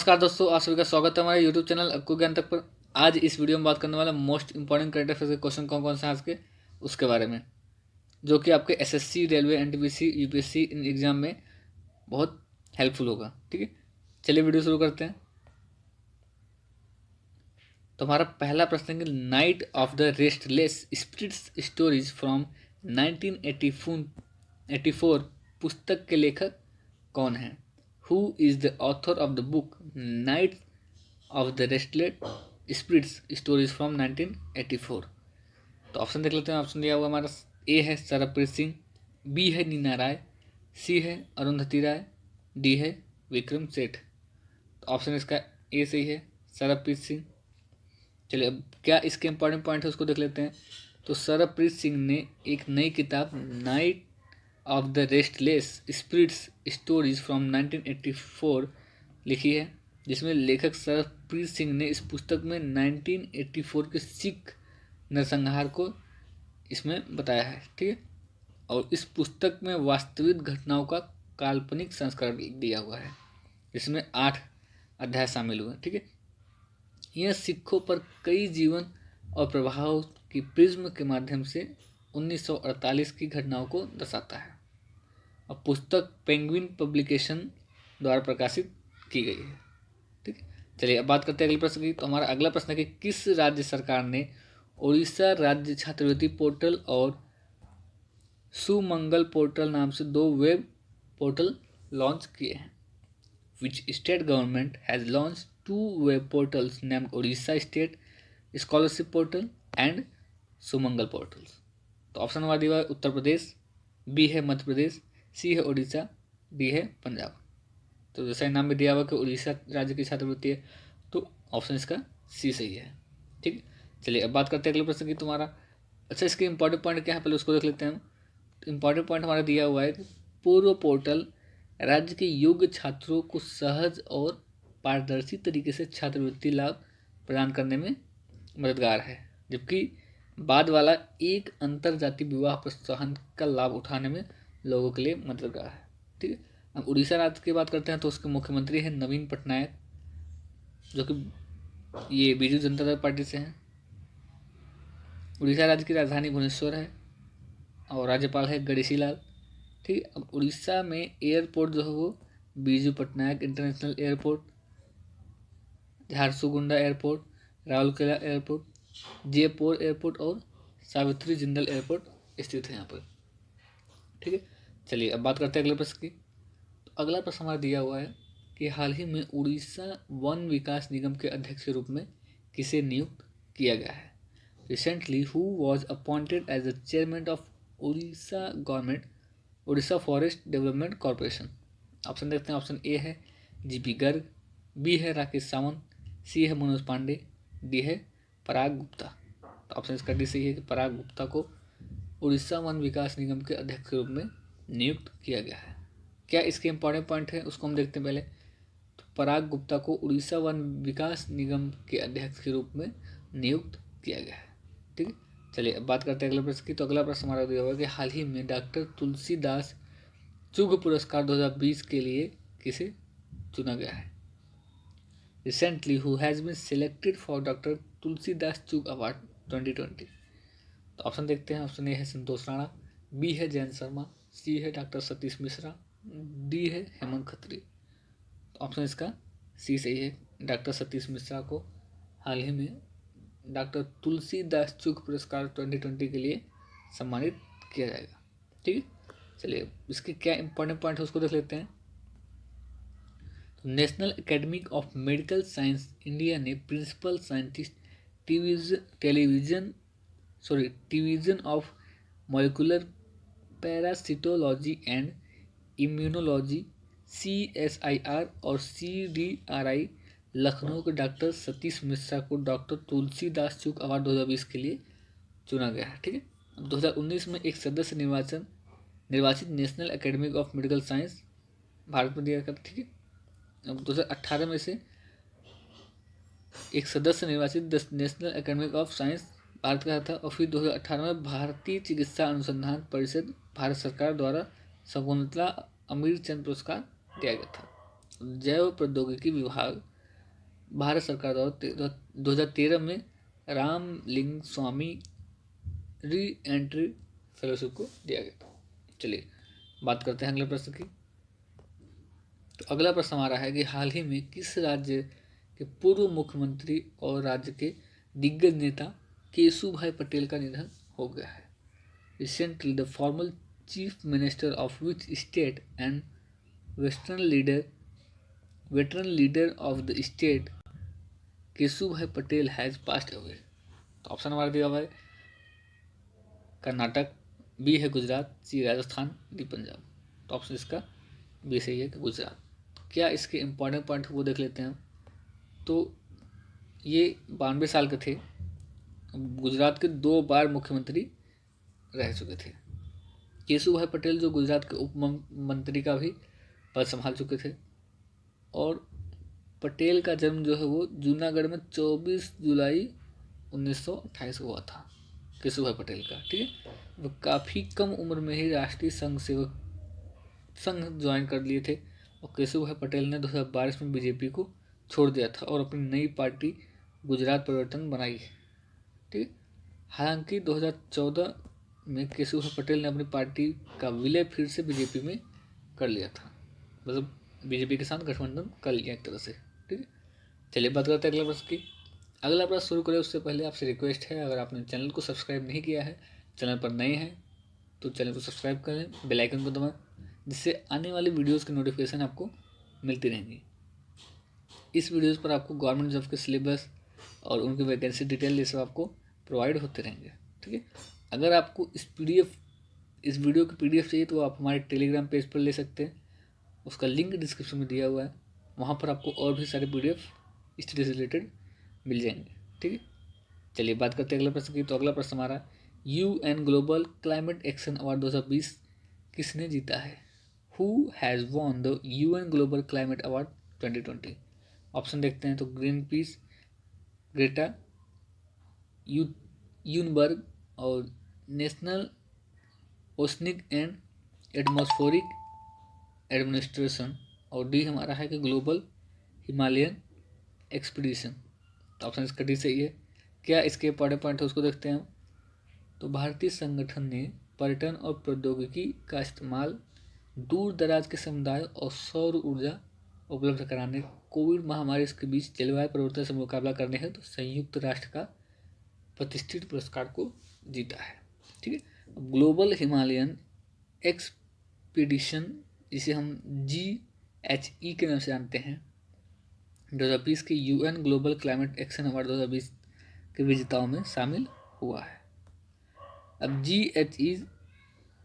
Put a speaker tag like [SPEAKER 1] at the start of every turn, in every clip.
[SPEAKER 1] नमस्कार दोस्तों, आप सभी का स्वागत है हमारे यूट्यूब चैनल अक्कू ज्ञान तक पर। आज इस वीडियो में बात करने वाला मोस्ट इंपॉर्टेंट करंट अफेयर्स के क्वेश्चन कौन कौन से हैं आज के उसके बारे में, जो कि आपके SSC, railway, NTPC, UPSC in exam में बहुत हेल्पफुल होगा। ठीक है, चलिए वीडियो शुरू करते हैं। तो हमारा पहला प्रश्न है कि night of the restless spirits stories from 1984 पुस्तक के लेखक कौन हैं? Who is the author of the book night of the restless spirits stories from 1984? तो ऑप्शन देख लेते हैं। ऑप्शन दिया हुआ हमारा ए है सरबप्रीत सिंह, बी है नीना राय, सी है अरुंधति राय, डी है विक्रम सेठ। तो ऑप्शन इसका ए सही है, सरबप्रीत सिंह। चलिए अब क्या इसके इंपॉर्टेंट पॉइंट है उसको देख लेते हैं। तो सरबप्रीत सिंह ने एक नई किताब night of the restless spirits stories from 1984 लिखी है, जिसमें लेखक सरबप्रीत सिंह ने इस पुस्तक में 1984 के सिख नरसंहार को इसमें बताया है। ठीक है, और इस पुस्तक में वास्तविक घटनाओं का काल्पनिक संस्करण दिया हुआ है, जिसमें 8 अध्याय शामिल हुए। ठीक है, यह सिखों पर कई जीवन और प्रभाव की प्रिज्म के माध्यम से 1948 की घटनाओं को दर्शाता है और पुस्तक पेंगुइन पब्लिकेशन द्वारा प्रकाशित की गई है। ठीक है, चलिए अब बात करते हैं अगले प्रश्न की। तो हमारा अगला प्रश्न है कि किस राज्य सरकार ने उड़ीसा राज्य छात्रवृत्ति पोर्टल और सुमंगल पोर्टल नाम से 2 वेब पोर्टल लॉन्च किए हैं? Which state government has launched 2 web portals named Odisha State Scholarship Portal and Sumangal portals? तो ऑप्शन नंबर दिया हुआ है उत्तर प्रदेश, बी है मध्य प्रदेश, सी है उड़ीसा, डी है पंजाब। तो जैसा नाम में दिया हुआ कि उड़ीसा राज्य की छात्रवृत्ति है, तो ऑप्शन इसका सी सही है। ठीक है, चलिए अब बात करते हैं अगले प्रश्न की। तुम्हारा अच्छा इसके इंपॉर्टेंट पॉइंट क्या है पहले उसको देख लेते हैं हम। तो इंपॉर्टेंट पॉइंट हमारा दिया हुआ है कि पूर्व पोर्टल राज्य के योग्य छात्रों को सहज और पारदर्शी तरीके से छात्रवृत्ति लाभ प्रदान करने में मददगार है, जबकि बाद वाला एक अंतर जाति विवाह प्रोत्साहन का लाभ उठाने में लोगों के लिए मददगार है। ठीक है, अब उड़ीसा राज्य की बात करते हैं तो उसके मुख्यमंत्री हैं नवीन पटनायक, जो कि ये बीजू जनता दल पार्टी से हैं। उड़ीसा राज्य की राजधानी भुवनेश्वर है और राज्यपाल है गणेशी लाल। ठीक है, अब उड़ीसा में एयरपोर्ट जो है वो Biju Patnaik international airport, Jharsuguda airport, Rourkela airport, Jaipur airport और सावित्री जिंदल एयरपोर्ट स्थित है यहाँ पर। ठीक है, चलिए अब बात करते हैं अगले प्रश्न की। तो अगला प्रश्न हमारा दिया हुआ है कि हाल ही में उड़ीसा वन विकास निगम के अध्यक्ष के रूप में किसे नियुक्त किया गया है? Recently who was appointed as the chairman of Orissa government Orissa forest development corporation? Option देखते हैं। ऑप्शन ए है जीपी गर्ग, बी है राकेश सावंत, सी है मनोज पांडे, डी है पराग गुप्ता। तो ऑप्शन इसका डी सही है कि पराग गुप्ता को उड़ीसा वन विकास निगम के अध्यक्ष के रूप में नियुक्त किया गया है। क्या इसके इंपॉर्टेंट पॉइंट है उसको हम देखते हैं पहले। तो पराग गुप्ता को उड़ीसा वन विकास निगम के अध्यक्ष के रूप में नियुक्त किया गया है। ठीक है, चलिए अब बात करते हैं अगले प्रश्न की। तो अगला प्रश्न हमारा दिया हुआ है कि हाल ही में डॉक्टर तुलसीदास चुग पुरस्कार 2020 के लिए किसे चुना गया है? Recently who has been selected for doctor Tulsidas Chugh award 2020? तो ऑप्शन देखते हैं। ऑप्शन ए है संतोष राणा, बी है जयंत शर्मा, सी है डॉक्टर सतीश मिश्रा, डी है हेमंत खत्री। तो ऑप्शन इसका सी सही है, डॉक्टर सतीश मिश्रा को हाल ही में डॉक्टर तुलसीदास चुग पुरस्कार 2020 के लिए सम्मानित किया जाएगा। ठीक है, चलिए इसके क्या इंपॉर्टेंट पॉइंट है उसको देख लेते हैं। तो national academy of medical science India ने principal scientist division of molecular parasitology and immunology CSIR और CDRI लखनऊ के डॉक्टर सतीश मिश्रा को डॉक्टर तुलसीदास चुग अवार्ड 2020 के लिए चुना गया है। ठीक है, अब 2019 में एक सदस्य निर्वाचित national academy of medical science Bharat में दिया गया। ठीक है, अब 2018 में से एक सदस्य निर्वाचित national academy of science Bharat का था और फिर 2018 में भारतीय चिकित्सा अनुसंधान परिषद भारत सरकार द्वारा शकुंतला अमीर चंद पुरस्कार दिया गया था। जैव प्रौद्योगिकी विभाग भारत सरकार द्वारा 2013 में रामलिंग स्वामी री एंट्री फेलोशिप को दिया गया था। चलिए बात करते हैं अगले प्रश्न की। तो अगला प्रश्न हमारा है कि हाल ही में किस राज्य के पूर्व मुख्यमंत्री और राज्य के दिग्गज नेता केशुभाई पटेल का निधन हो गया है। Recently the former chief minister of which state and veteran leader of the state Keshubhai Patel has passed away. तो ऑप्शन हमारा दिया हुआ है कर्नाटक, बी है गुजरात, सी राजस्थान, डी पंजाब। तो ऑप्शन इसका बी सही है कि गुजरात। क्या इसके इम्पोर्टेंट पॉइंट वो देख लेते हैं। तो ये 92 साल के थे। गुजरात के 2 बार मुख्यमंत्री रह चुके थे। केशुभाई पटेल जो गुजरात के उप मंत्री का भी पद संभाल चुके थे। और पटेल का जन्म जो है वो जूनागढ़ में 24 जुलाई 1928 को हुआ था, केशुभाई पटेल का। ठीक है, वो काफ़ी कम उम्र में ही राष्ट्रीय संघ ज्वाइन कर लिए थे। और केशुभाई पटेल ने 2012 में बीजेपी को छोड़ दिया था और अपनी नई पार्टी गुजरात परिवर्तन बनाई। ठीक, हालांकि 2014 में केशुभाई पटेल ने अपनी पार्टी का विलय फिर से बीजेपी में कर लिया था, मतलब बीजेपी के साथ गठबंधन कर लिया एक तरह से। ठीक है, चलिए बात करते हैं अगला प्रश्न की। अगला प्रश्न शुरू करें उससे पहले आपसे रिक्वेस्ट है, अगर आपने चैनल को सब्सक्राइब नहीं किया है, चैनल पर नए हैं तो चैनल को सब्सक्राइब कर लें, बेल आइकन को दबाएं, जिससे आने वाली वीडियोस की नोटिफिकेशन आपको मिलती रहेंगी। इस वीडियोस पर आपको गवर्नमेंट जॉब के सिलेबस और उनकी वैकेंसी डिटेल ये सब आपको प्रोवाइड होते रहेंगे। ठीक है, अगर आपको इस वीडियो की PDF चाहिए तो आप हमारे टेलीग्राम पेज पर ले सकते हैं, उसका लिंक डिस्क्रिप्शन में दिया हुआ है। वहाँ पर आपको और भी सारे PDF स्टडी से रिलेटेड मिल जाएंगे। ठीक है, चलिए बात करते हैं अगले प्रश्न की। तो अगला प्रश्न हमारा UN global climate action award 2020 किसने जीता है। Who has won the UN global climate award 2020। Option देखते हैं तो ग्रीन पीस, ग्रेटा यूनबर्ग और national oceanic and atmospheric administration. और डी हमारा है कि ग्लोबल हिमालयन एक्सपीडिशन। तो ऑप्शन इसका डी सही है। क्या इसके इंपॉर्टेंट पॉइंट है उसको देखते हैं। तो भारतीय संगठन ने पर्यटन और प्रौद्योगिकी का इस्तेमाल दूर दराज के समुदाय और सौर ऊर्जा उपलब्ध कराने, कोविड महामारी के बीच जलवायु परिवर्तन से मुकाबला करने हेतु संयुक्त राष्ट्र का प्रतिष्ठित पुरस्कार को जीता है। ठीक है, ग्लोबल हिमालयन एक्सपीडिशन, जिसे हम GHE के नाम से जानते हैं, 2020 के UN global climate action award 2020 के विजेताओं में शामिल हुआ है। अब GHE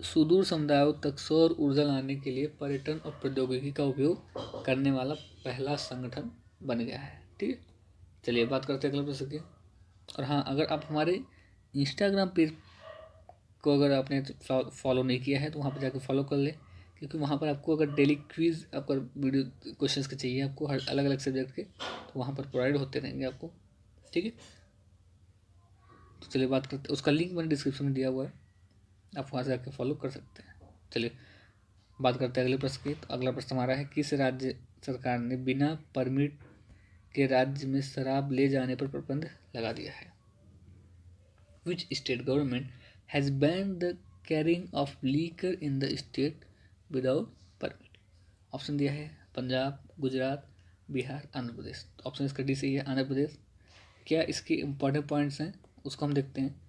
[SPEAKER 1] सुदूर समुदायों तक सौर ऊर्जा लाने के लिए पर्यटन और प्रौद्योगिकी का उपयोग करने वाला पहला संगठन बन गया है। ठीक है, चलिए बात करते हैं अगले प्रश्न की। और हाँ, अगर आप हमारे इंस्टाग्राम पेज को अगर आपने फॉलो नहीं किया है तो वहाँ पर जाकर फॉलो कर ले, क्योंकि वहाँ पर आपको अगर डेली क्विज आपका वीडियो क्वेश्चंस के चाहिए आपको हर अलग अलग सब्जेक्ट के, तो वहाँ पर प्रोवाइड होते रहेंगे आपको। ठीक है, तो चलिए बात करते हैं, उसका लिंक मैंने डिस्क्रिप्शन में दिया हुआ है, आप वहाँ से आके फॉलो कर सकते हैं। चलिए बात करते हैं अगले प्रश्न की। तो अगला प्रश्न हमारा है किस राज्य सरकार ने बिना परमिट के राज्य में शराब ले जाने पर प्रतिबंध लगा दिया है। Which state government has banned the carrying of liquor in the state without permit. Option दिया है पंजाब, गुजरात, बिहार, आंध्र प्रदेश। तो ऑप्शन इसका डी सही है, आंध्र प्रदेश। क्या इसके इम्पोर्टेंट पॉइंट्स हैं उसको हम देखते हैं।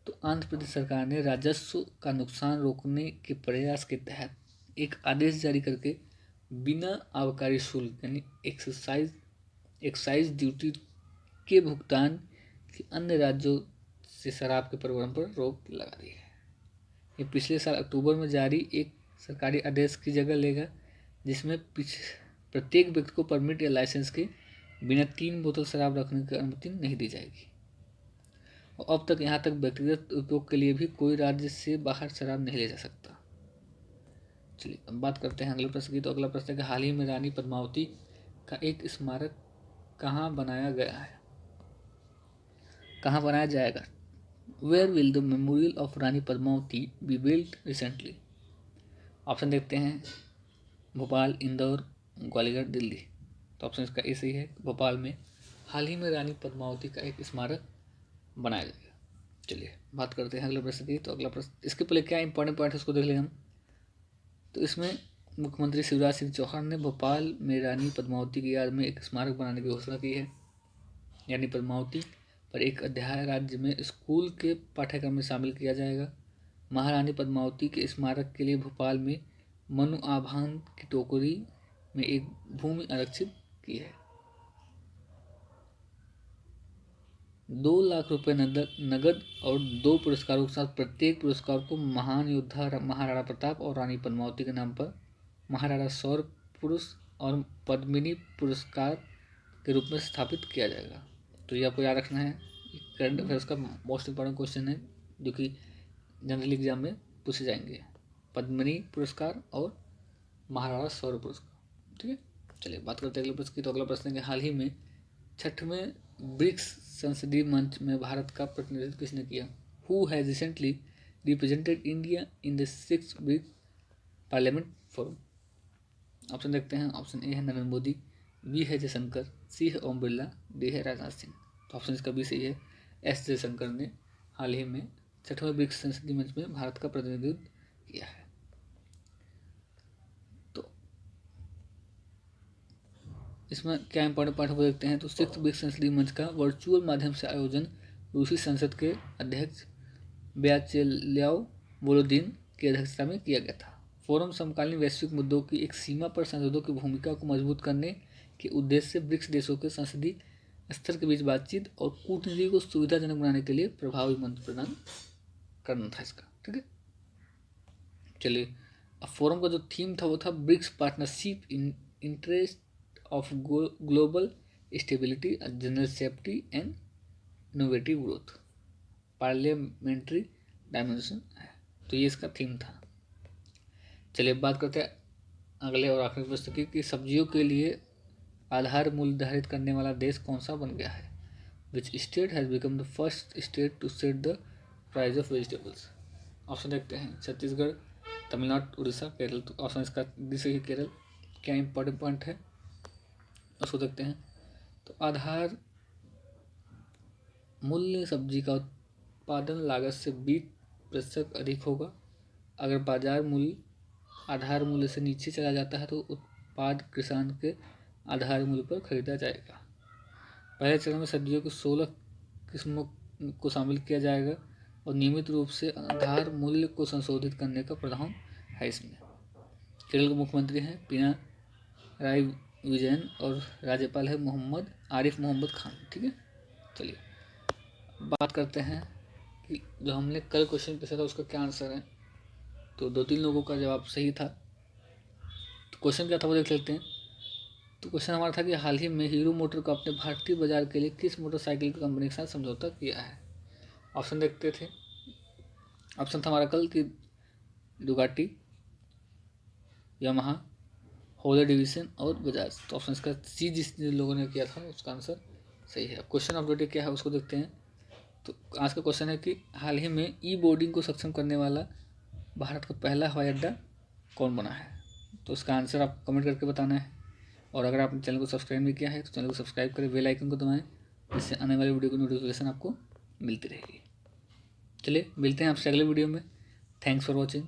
[SPEAKER 1] तो आंध्र प्रदेश सरकार ने राजस्व का नुकसान रोकने के प्रयास के तहत एक आदेश जारी करके बिना आबकारी शुल्क यानी एक्साइज ड्यूटी के भुगतान की अन्य राज्यों से शराब के परिवहन पर रोक लगा दी है। ये पिछले साल अक्टूबर में जारी एक सरकारी आदेश की जगह लेगा, जिसमें प्रत्येक व्यक्ति को परमिट या लाइसेंस के बिना 3 बोतल शराब रखने की अनुमति नहीं दी जाएगी। और अब तक यहाँ तक व्यक्तिगत उपयोग के लिए भी कोई राज्य से बाहर शराब नहीं ले जा सकता। चलिए अब बात करते हैं अगले प्रश्न की। तो अगला प्रश्न है कि हाल ही में रानी पद्मावती का एक स्मारक कहाँ बनाया गया है, कहाँ बनाया जाएगा। Where will the memorial of Rani Padmavati be built recently. Option देखते हैं भोपाल, इंदौर, ग्वालियर, दिल्ली। तो ऑप्शन इसका ए सही है। भोपाल में हाल ही में रानी पद्मावती का एक स्मारक बनाया जाएगा। चलिए बात करते हैं अगले प्रश्न की। तो अगला प्रश्न, इसके पहले क्या इंपॉर्टेंट पॉइंट है उसको देख लें हम। तो इसमें मुख्यमंत्री शिवराज सिंह चौहान ने भोपाल में रानी पद्मावती की याद में एक स्मारक बनाने की घोषणा की है। यानी पद्मावती पर एक अध्याय राज्य में स्कूल के पाठ्यक्रम में शामिल किया जाएगा। महारानी पद्मावती के स्मारक के लिए भोपाल में मनु आभान की टोकरी में एक भूमि आरक्षित की है। 2 लाख रुपए नगद और 2 पुरस्कारों के साथ प्रत्येक पुरस्कार को महान योद्धा महाराणा प्रताप और रानी पद्मावती के नाम पर महाराणा सौर पुरुष और पद्मिनी पुरस्कार के रूप में स्थापित किया जाएगा। तो ये आपको याद रखना है। करंट अफेयर्स का मोस्ट इंपॉर्टेंट क्वेश्चन है जो कि जनरल एग्जाम में पूछे जाएंगे। पद्मिनी पुरस्कार और महाराणा सौर पुरस्कार। ठीक है, चलिए बात करते हैं अगले प्रश्न की। तो अगला प्रश्न है कि हाल ही में 6वें ब्रिक्स संसदीय मंच में भारत का प्रतिनिधित्व किसने किया? Who has recently represented India in the 6th BRICS parliament forum? Option देखते हैं। ऑप्शन ए है नरेंद्र मोदी, बी है जयशंकर, सी है ओम बिरला, डी है राजनाथ सिंह। तो ऑप्शन इसका बी सही है। एस जयशंकर ने हाल ही में 6वें ब्रिक्स संसदीय मंच में भारत का प्रतिनिधित्व किया है। तो इसमें क्या इंपॉर्टेंट पॉइंट वो देखते हैं। तो 6th ब्रिक्स संसदीय मंच का वर्चुअल माध्यम से आयोजन रूसी संसद के अध्यक्ष व्याचेस्लाव वोलोदिन की अध्यक्षता में किया गया था। फोरम समकालीन वैश्विक मुद्दों की एक सीमा पर सांसदों की भूमिका को मजबूत करने के उद्देश्य से ब्रिक्स देशों के संसदीय स्तर के बीच बातचीत और कूटनीति को सुविधाजनक बनाने के लिए प्रभावी मंच प्रदान करना था इसका। ठीक है, चलिए अब फोरम का जो थीम था वो था BRICS partnership in interest of global stability, general safety and innovative growth, parliamentary dimension है। तो ये इसका थीम था। चलिए बात करते हैं अगले और आखिरी प्रश्न की कि सब्जियों के लिए आधार मूल्य निर्धारित करने वाला देश कौन सा बन गया है? Which state has become the first state to set the price of vegetables? Option देखते हैं। छत्तीसगढ़, तमिलनाडु, उड़ीसा, केरल। तो ऑप्शन इसका दिस है केरल। क्या इंपॉर्टेंट पॉइंट है उसको देखते हैं। तो आधार मूल्य सब्जी का उत्पादन लागत से 20% अधिक होगा। अगर बाजार मूल्य आधार मूल्य से नीचे चला जाता है तो उत्पाद किसान के आधार मूल्य पर खरीदा जाएगा। पहले चरण में सब्जियों की 16 किस्मों को शामिल किया जाएगा और नियमित रूप से आधार मूल्य को संशोधित करने का प्रावधान है इसमें। केरल के मुख्यमंत्री हैं पिनाराई विजयन और राज्यपाल है आरिफ मोहम्मद खान। ठीक है, चलिए बात करते हैं कि जो हमने कल क्वेश्चन पूछा था उसका क्या आंसर है। तो 2-3 लोगों का जवाब सही था। तो क्वेश्चन क्या था वो देख लेते हैं। तो क्वेश्चन हमारा था कि हाल ही में हीरो मोटर को अपने भारतीय बाजार के लिए किस मोटरसाइकिल कंपनी के साथ समझौता किया है? ऑप्शन देखते थे। ऑप्शन था हमारा कल कि डुगाटी, यामाहा, होले डिवीजन और बजाज। तो ऑप्शन का सी जिस लोगों ने किया था उसका आंसर सही है। क्वेश्चन ऑफ द डे क्या है उसको देखते हैं। तो आज का क्वेश्चन है कि हाल ही में ई बोर्डिंग को सक्षम करने वाला भारत का पहला हवाई अड्डा कौन बना है? तो उसका आंसर आप कमेंट करके बताना है। और अगर आपने चैनल को सब्सक्राइब नहीं किया है तो चैनल को सब्सक्राइब करें, बेल आइकन को दबाएं, जिससे आने वाली वीडियो की नोटिफिकेशन आपको मिलती रहेगी। चलिए मिलते हैं आपसे अगले वीडियो में। Thanks for watching.